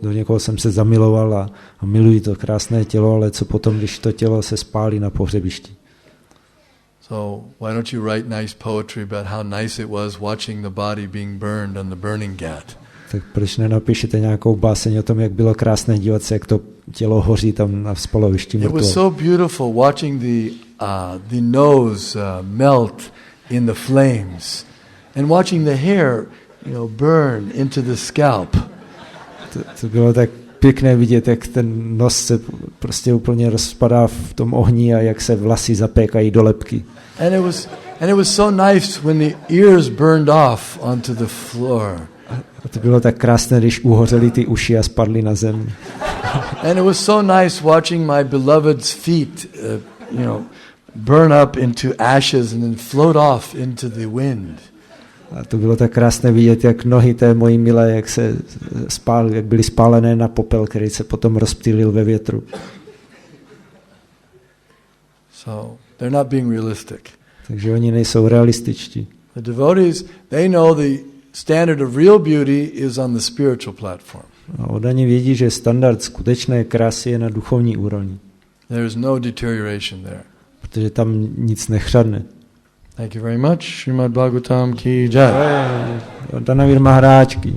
do někoho jsem se zamiloval a miluji to krásné tělo, ale co potom, když to tělo se spálí na pohřebišti? So why don't you write nice poetry about how nice it was watching the body being burned on the burning gat? Tak proč nenapíšete nějakou báseň o tom, jak bylo krásné dívat se, jak to tělo hoří tam na spalovišti mrtvo? It was so beautiful watching the nose melt in the flames and watching the hair, burn into the scalp. To bylo tak pěkné vidět, jak ten nos se prostě úplně rozpadá v tom ohni a jak se vlasy zapékají do lebky. And it was so nice when the ears burned off onto the floor. A to bylo tak krásné, když uhořely ty uši a spadly na zem. And it was so nice watching my beloved's feet, burn up into ashes and then float off into the wind. A to bylo tak krásné vidět, jak nohy té mojí milé, jak byly spálené na popel, který se potom rozptýlil ve větru. So they're not being realistic. Takže oni nejsou realističtí. The devotees, they know the standard of real beauty is on the spiritual platform. A oddaní vědí, že standard skutečné krásy je na duchovní úrovni. There is no deterioration there. Protože tam nic nechřadne. Thank you very much. Srimad Bhagavatam ki jai. Danavir Maharaj ki.